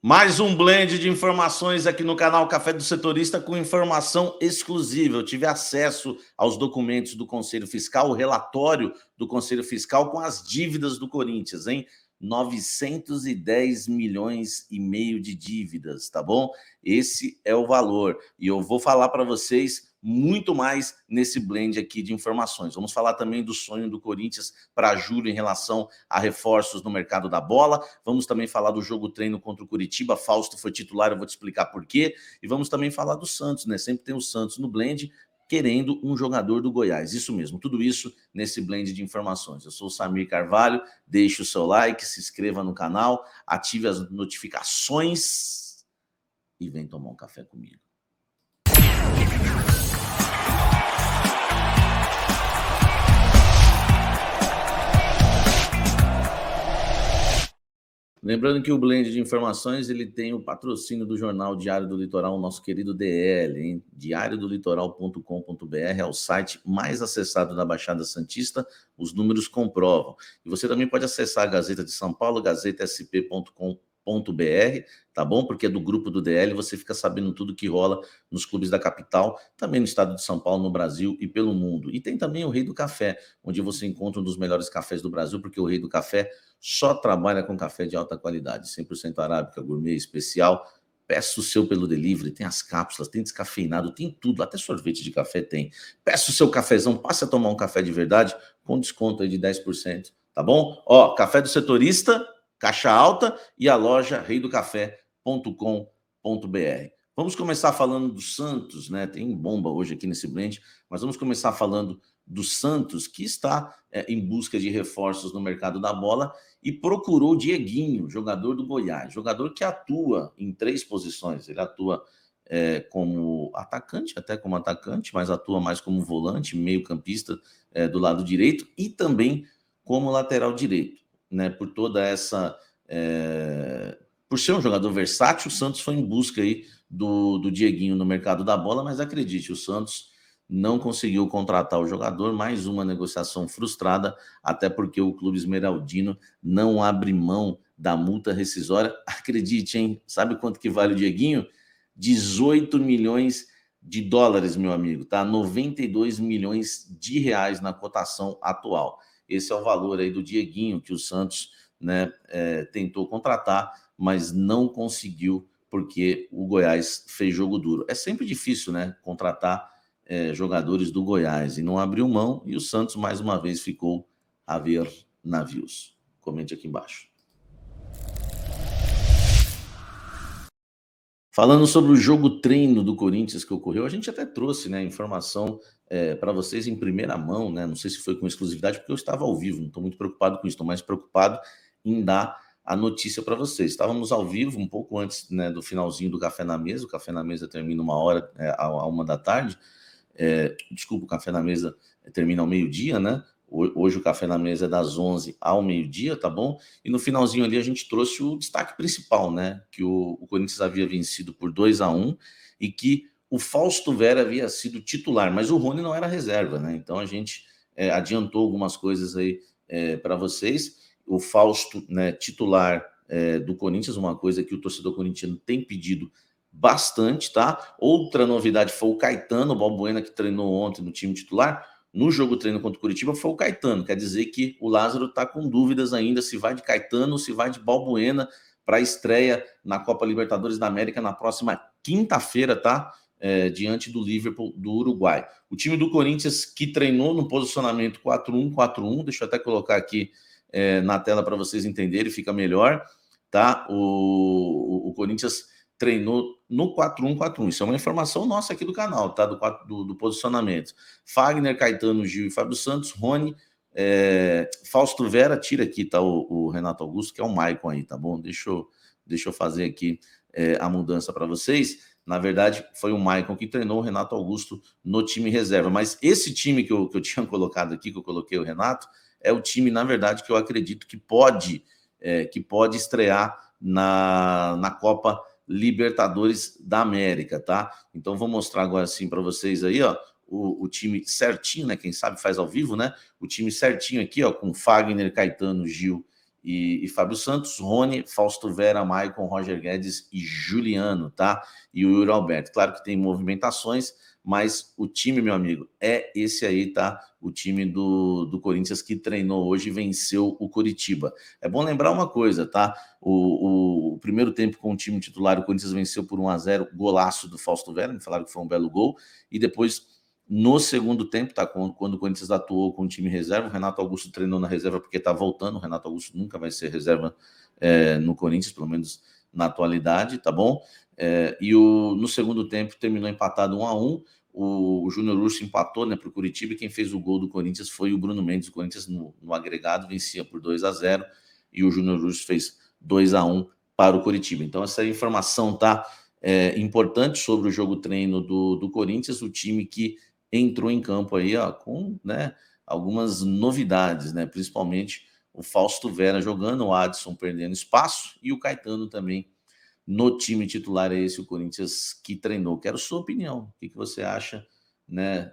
Mais um blend de informações aqui no canal Café do Setorista com informação exclusiva. Eu tive acesso aos documentos do Conselho Fiscal, o relatório do Conselho Fiscal com as dívidas do Corinthians, hein? 910 milhões e meio de dívidas, tá bom? Esse é o valor. E eu vou falar para vocês muito mais nesse blend aqui de informações. Vamos falar também do sonho do Corinthians para julho em relação a reforços no mercado da bola. Vamos também falar do jogo treino contra o Curitiba. Fausto foi titular, eu vou te explicar por quê. E vamos também falar do Santos, né? Sempre tem o Santos no blend querendo um jogador do Goiás. Isso mesmo, tudo isso nesse blend de informações. Eu sou o Samir Carvalho, deixe o seu like, se inscreva no canal, ative as notificações e vem tomar um café comigo. Lembrando que o blend de informações ele tem o patrocínio do jornal Diário do Litoral, nosso querido DL, hein? diariodolitoral.com.br é o site mais acessado da Baixada Santista, os números comprovam. E você também pode acessar a Gazeta de São Paulo, gazetasp.com.br, tá bom? Porque é do grupo do DL, você fica sabendo tudo que rola nos clubes da capital, também no estado de São Paulo, no Brasil e pelo mundo. E tem também o Rei do Café, onde você encontra um dos melhores cafés do Brasil, porque o Rei do Café só trabalha com café de alta qualidade, 100% arábica, gourmet, especial. Peça o seu pelo delivery, tem as cápsulas, tem descafeinado, tem tudo, até sorvete de café tem. Peça o seu cafezão, passe a tomar um café de verdade com desconto aí de 10%, tá bom? Ó, Café do Setorista, Caixa Alta e a loja reidocafé.com.br. Vamos começar falando do Santos, né? Tem bomba hoje aqui nesse blend, mas vamos começar falando do Santos, que está em busca de reforços no mercado da bola e procurou o Dieguinho, jogador do Goiás, jogador que atua em 3 posições. Ele atua como atacante, mas atua mais como volante, meio-campista do lado direito e também como lateral direito, né? Por toda essa... por ser um jogador versátil, o Santos foi em busca aí do Dieguinho no mercado da bola, mas acredite, o Santos não conseguiu contratar o jogador, mais uma negociação frustrada, até porque o clube esmeraldino não abre mão da multa rescisória. Acredite, hein? Sabe quanto que vale o Dieguinho? 18 milhões de dólares, meu amigo, tá? 92 milhões de reais na cotação atual. Esse é o valor aí do Dieguinho que o Santos, né, tentou contratar, mas não conseguiu, porque o Goiás fez jogo duro. É sempre difícil, né, contratar jogadores do Goiás, e não abriu mão, e o Santos mais uma vez ficou a ver navios. Comente aqui embaixo. Falando sobre o jogo treino do Corinthians que ocorreu, a gente até trouxe, né, informação para vocês em primeira mão, né? Não sei se foi com exclusividade, porque eu estava ao vivo, não estou muito preocupado com isso, estou mais preocupado em dar a notícia para vocês. Estávamos ao vivo um pouco antes, né, do finalzinho do Café na Mesa. O Café na Mesa termina 1h, à 1h da tarde. Desculpa, o Café na Mesa termina ao meio-dia, né? Hoje o Café na Mesa é das 11 ao meio-dia, tá bom? E no finalzinho ali a gente trouxe o destaque principal, né? Que o Corinthians havia vencido por 2-1 e que o Fausto Vera havia sido titular, mas o Rony não era reserva, né? Então a gente adiantou algumas coisas aí para vocês. O Fausto, né, titular do Corinthians, uma coisa que o torcedor corintiano tem pedido bastante, tá? Outra novidade foi o Caetano, o Balbuena, que treinou ontem no time titular. No jogo treino contra o Curitiba foi o Caetano, quer dizer que o Lázaro está com dúvidas ainda se vai de Caetano ou se vai de Balbuena para a estreia na Copa Libertadores da América na próxima quinta-feira, tá? Diante do Liverpool do Uruguai. O time do Corinthians que treinou no posicionamento 4-1-4-1, deixa eu até colocar aqui na tela para vocês entenderem, fica melhor, tá? O Corinthians treinou no 4-1-4-1. Isso é uma informação nossa aqui do canal, tá? Do posicionamento. Fagner, Caetano, Gil e Fábio Santos, Rony, Fausto Vera, tira aqui, tá? O Renato Augusto, que é o Maicon aí, tá bom? Deixa eu fazer aqui a mudança para vocês. Na verdade, foi o Maicon que treinou o Renato Augusto no time reserva. Mas esse time que eu tinha colocado aqui, que eu coloquei o Renato, é o time, na verdade, que eu acredito que pode estrear na Copa Libertadores da América, tá? Então vou mostrar agora sim para vocês aí, ó, o time certinho, né? Quem sabe faz ao vivo, né? O time certinho aqui, ó, com Fagner, Caetano, Gil e Fábio Santos, Rony, Fausto Vera, Maicon, Roger Guedes e Juliano, tá? E o Yuri Alberto. Claro que tem movimentações, mas o time, meu amigo, é esse aí, tá? O time do Corinthians que treinou hoje e venceu o Coritiba. É bom lembrar uma coisa, tá? O primeiro tempo com o time titular, o Corinthians venceu por 1-0, golaço do Fausto Vera, me falaram que foi um belo gol, e depois no segundo tempo, tá? Quando o Corinthians atuou com o time reserva, o Renato Augusto treinou na reserva porque tá voltando. O Renato Augusto nunca vai ser reserva no Corinthians, pelo menos na atualidade, tá bom? No segundo tempo terminou empatado 1-1. O Júnior Urso empatou, né, para o Curitiba, e quem fez o gol do Corinthians foi o Bruno Mendes. O Corinthians no agregado vencia por 2-0 e o Júnior Urso fez 2-1 para o Curitiba. Então essa informação tá importante sobre o jogo treino do Corinthians, o time que entrou em campo aí, ó, com, né, algumas novidades, né, principalmente o Fausto Vera jogando, o Adson perdendo espaço e o Caetano também no time titular. É esse o Corinthians que treinou. Quero sua opinião. O que você acha, né,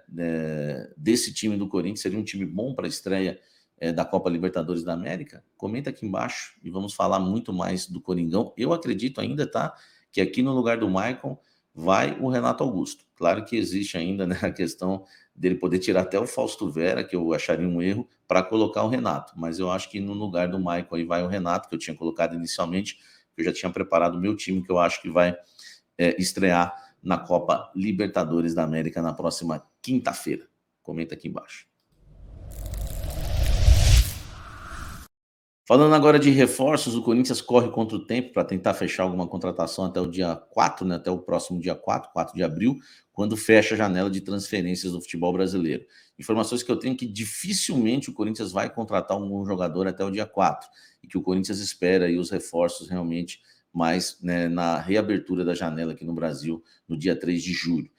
desse time do Corinthians? Seria um time bom para a estreia da Copa Libertadores da América? Comenta aqui embaixo e vamos falar muito mais do Coringão. Eu acredito ainda, tá, que aqui no lugar do Maicon vai o Renato Augusto. Claro que existe ainda, né, a questão dele poder tirar até o Fausto Vera, que eu acharia um erro, para colocar o Renato. Mas eu acho que no lugar do Maicon aí vai o Renato, que eu tinha colocado inicialmente. Eu já tinha preparado o meu time, que eu acho que vai estrear na Copa Libertadores da América na próxima quinta-feira. Comenta aqui embaixo. Falando agora de reforços, o Corinthians corre contra o tempo para tentar fechar alguma contratação até o dia 4, né, até o próximo dia 4 de abril, quando fecha a janela de transferências do futebol brasileiro. Informações que eu tenho que dificilmente o Corinthians vai contratar um jogador até o dia 4, e que o Corinthians espera aí os reforços realmente mais, né, na reabertura da janela aqui no Brasil, no dia 3 de julho.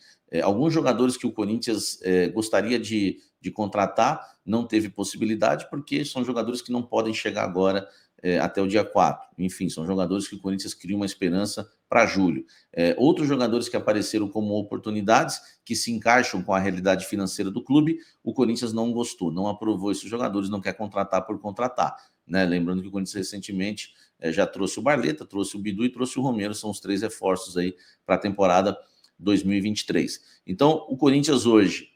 Alguns jogadores que o Corinthians gostaria de contratar não teve possibilidade, porque são jogadores que não podem chegar agora até o dia 4. Enfim, são jogadores que o Corinthians cria uma esperança para julho. Outros jogadores que apareceram como oportunidades, que se encaixam com a realidade financeira do clube, o Corinthians não gostou, não aprovou esses jogadores, não quer contratar por contratar. Né? Lembrando que o Corinthians recentemente já trouxe o Barleta, trouxe o Bidu e trouxe o Romero, são os 3 reforços aí para a temporada 2023. Então, o Corinthians hoje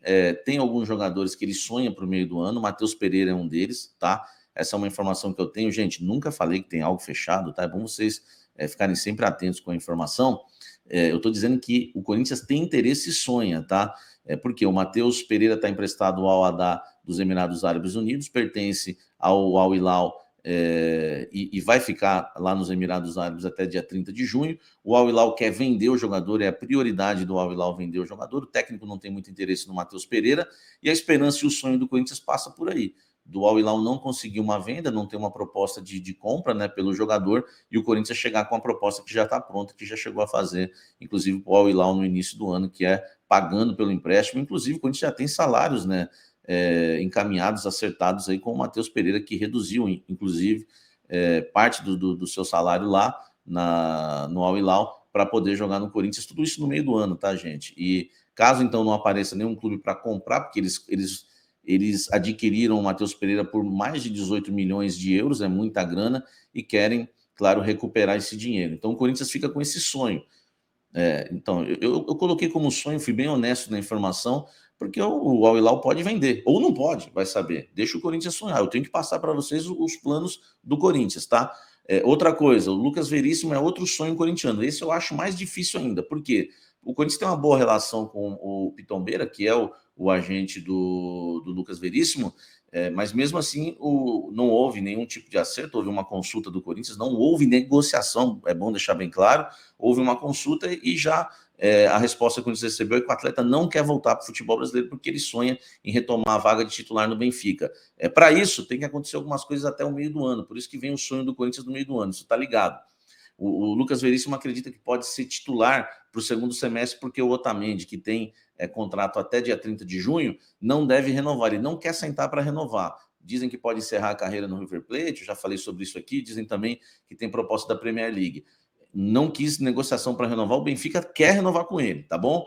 tem alguns jogadores que ele sonha para o meio do ano. O Matheus Pereira é um deles, tá? Essa é uma informação que eu tenho. Gente, nunca falei que tem algo fechado, tá? É bom vocês ficarem sempre atentos com a informação. Eu estou dizendo que o Corinthians tem interesse e sonha, tá? Porque o Matheus Pereira está emprestado ao Al-Ahly dos Emirados Árabes Unidos, pertence ao Al-Hilal e vai ficar lá nos Emirados Árabes até dia 30 de junho. O Al-Hilal quer vender o jogador, é a prioridade do Al-Hilal vender o jogador. O técnico não tem muito interesse no Matheus Pereira, e a esperança e o sonho do Corinthians passa por aí. Do Al-Hilal não conseguir uma venda, não ter uma proposta de compra, né, pelo jogador, e o Corinthians chegar com a proposta que já está pronta, que já chegou a fazer, inclusive para o Al-Hilal no início do ano, que é pagando pelo empréstimo. Inclusive o Corinthians já tem salários, né, encaminhados, acertados aí com o Matheus Pereira, que reduziu, inclusive, parte do seu salário lá no Al-Hilal para poder jogar no Corinthians. Tudo isso no meio do ano, tá, gente? E caso então não apareça nenhum clube para comprar, porque eles adquiriram o Matheus Pereira por mais de 18 milhões de euros, é muita grana, e querem, claro, recuperar esse dinheiro. Então o Corinthians fica com esse sonho. Então, eu coloquei como sonho, fui bem honesto na informação, porque o Al-Hilal pode vender, ou não pode, vai saber. Deixa o Corinthians sonhar. Eu tenho que passar para vocês os planos do Corinthians, tá? Outra coisa, o Lucas Veríssimo é outro sonho corintiano. Esse eu acho mais difícil ainda, porque o Corinthians tem uma boa relação com o Pitombeira, que é o agente do Lucas Veríssimo, mas mesmo assim não houve nenhum tipo de acerto. Houve uma consulta do Corinthians, não houve negociação, é bom deixar bem claro. Houve uma consulta e já a resposta que o Corinthians recebeu é que o atleta não quer voltar para o futebol brasileiro porque ele sonha em retomar a vaga de titular no Benfica. Para isso, tem que acontecer algumas coisas até o meio do ano, por isso que vem o sonho do Corinthians no meio do ano, isso está ligado. O Lucas Veríssimo acredita que pode ser titular para o segundo semestre, porque o Otamendi, que tem contrato até dia 30 de junho, não deve renovar, ele não quer sentar para renovar. Dizem que pode encerrar a carreira no River Plate, eu já falei sobre isso aqui. Dizem também que tem proposta da Premier League. Não quis negociação para renovar, o Benfica quer renovar com ele, tá bom?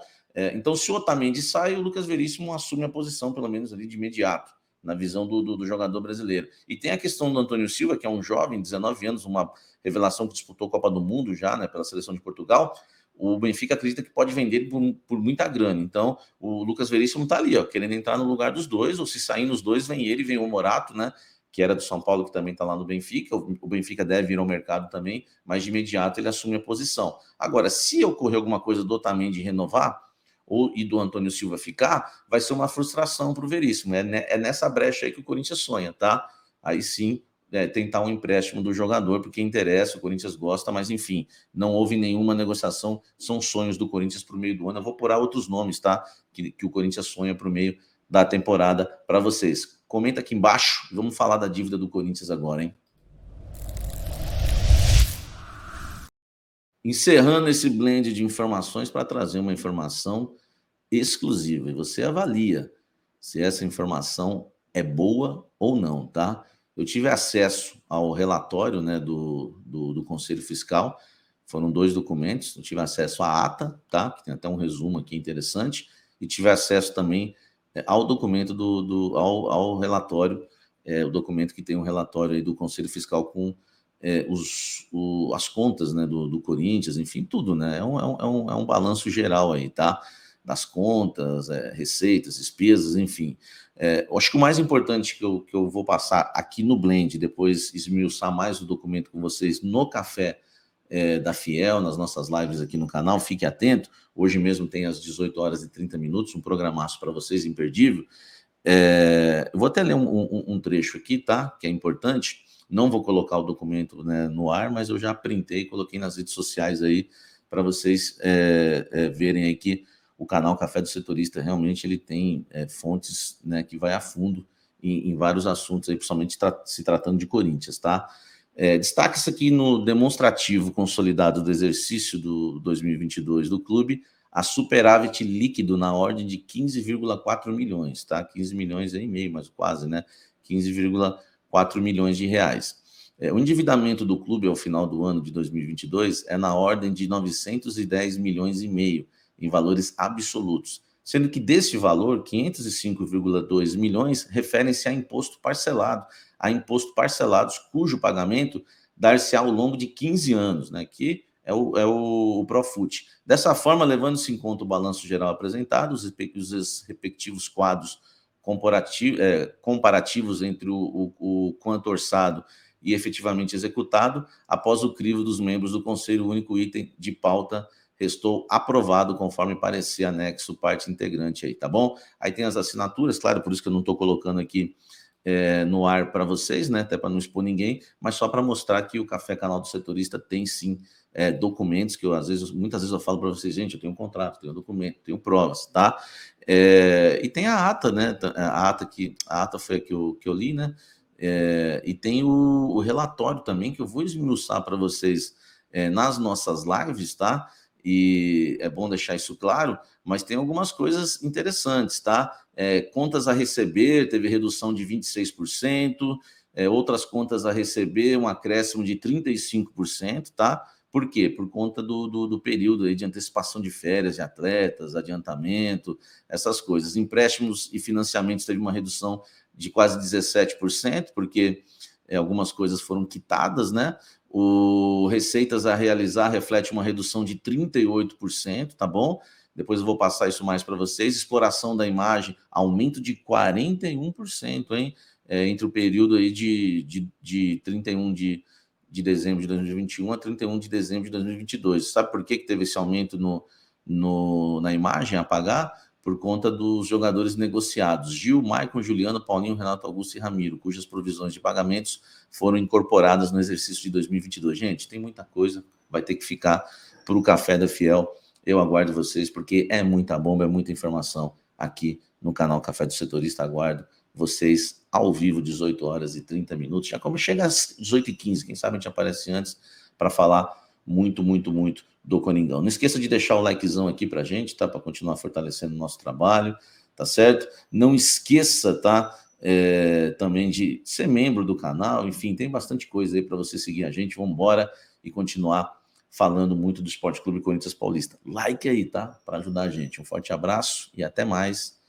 Então, se o Otamendi sai, o Lucas Veríssimo assume a posição, pelo menos ali de imediato. na visão do jogador brasileiro. E tem a questão do Antônio Silva, que é um jovem, 19 anos, uma revelação que disputou a Copa do Mundo já, né, pela seleção de Portugal. O Benfica acredita que pode vender por muita grana. Então, o Lucas Veríssimo está ali, ó, querendo entrar no lugar dos dois, ou se sair nos dois, vem ele, vem o Morato, né, que era do São Paulo, que também está lá no Benfica. O Benfica deve ir ao mercado também, mas de imediato ele assume a posição. Agora, se ocorrer alguma coisa do Otamendi renovar, e do Antônio Silva ficar, vai ser uma frustração para o Veríssimo. É nessa brecha aí que o Corinthians sonha, tá? Aí sim, tentar um empréstimo do jogador, porque interessa, o Corinthians gosta, mas enfim, não houve nenhuma negociação, são sonhos do Corinthians para o meio do ano. Eu vou pôr outros nomes, tá? Que o Corinthians sonha para o meio da temporada para vocês. Comenta aqui embaixo, vamos falar da dívida do Corinthians agora, hein? Encerrando esse blend de informações para trazer uma informação exclusiva. E você avalia se essa informação é boa ou não, tá? Eu tive acesso ao relatório, né, do Conselho Fiscal, foram 2 documentos. Eu tive acesso à ata, tá? Que tem até um resumo aqui interessante, e tive acesso também ao documento ao relatório, o documento que tem um relatório aí do Conselho Fiscal com as contas, né, do Corinthians, enfim, tudo, né? É um balanço geral aí, tá? Das contas, receitas, despesas, enfim. Eu acho que o mais importante que eu vou passar aqui no Blend, depois esmiuçar mais o documento com vocês no café da Fiel, nas nossas lives aqui no canal, fique atento. Hoje mesmo tem às 18 horas e 30 minutos, um programaço para vocês imperdível. Eu vou até ler um trecho aqui, tá? Que é importante. Não vou colocar o documento, né, no ar, mas eu já printei e coloquei nas redes sociais aí para vocês verem aí que o canal Café do Setorista realmente ele tem fontes, né, que vai a fundo em vários assuntos, aí, principalmente se tratando de Corinthians, tá? Destaca-se aqui no demonstrativo consolidado do exercício do 2022 do clube, a superávit líquido na ordem de 15,4 milhões, tá? 15 milhões e meio, mas quase, né? 15,4 milhões de reais. O endividamento do clube ao final do ano de 2022 é na ordem de 910 milhões e meio, em valores absolutos, sendo que desse valor, 505,2 milhões referem-se a imposto parcelados cujo pagamento dar-se ao longo de 15 anos, né, que é o Profut. Dessa forma, levando-se em conta o balanço geral apresentado, os respectivos quadros comparativos entre o quanto orçado e efetivamente executado, após o crivo dos membros do Conselho, o único item de pauta restou aprovado conforme parecer anexo parte integrante aí, tá bom? Aí tem as assinaturas, claro, por isso que eu não estou colocando aqui no ar para vocês, né? Até para não expor ninguém, mas só para mostrar que o Café Canal do Setorista tem sim documentos que muitas vezes eu falo para vocês, gente, eu tenho um contrato, tenho um documento, tenho provas, tá? E tem a ata, né? A ata foi a que eu li, né? E tem o relatório também que eu vou esmiuçar para vocês nas nossas lives, tá? E é bom deixar isso claro, mas tem algumas coisas interessantes, tá? Contas a receber, teve redução de 26%, outras contas a receber, um acréscimo de 35%, tá? Por quê? Por conta do período aí de antecipação de férias de atletas, adiantamento, essas coisas. Empréstimos e financiamentos teve uma redução de quase 17%, porque algumas coisas foram quitadas, né? O receitas a realizar reflete uma redução de 38%, tá bom? Depois eu vou passar isso mais para vocês. Exploração da imagem, aumento de 41%, hein? Entre o período aí de 31 de dezembro de 2021 a 31 de dezembro de 2022. Sabe por que teve esse aumento na imagem a pagar? Por conta dos jogadores negociados, Gil, Maicon, Juliano, Paulinho, Renato Augusto e Ramiro, cujas provisões de pagamentos foram incorporadas no exercício de 2022. Gente, tem muita coisa, vai ter que ficar para o Café da Fiel. Eu aguardo vocês, porque é muita bomba, é muita informação aqui no canal Café do Setorista. Aguardo vocês ao vivo, 18 horas e 30 minutos. Já como chega às 18h15, quem sabe a gente aparece antes para falar muito, muito, muito do Coningão. Não esqueça de deixar o likezão aqui pra gente, tá? Para continuar fortalecendo o nosso trabalho, tá certo? Não esqueça, tá? Também de ser membro do canal, enfim, tem bastante coisa aí para você seguir a gente. Vamos embora e continuar falando muito do Esporte Clube Corinthians Paulista. Like aí, tá? Para ajudar a gente. Um forte abraço e até mais.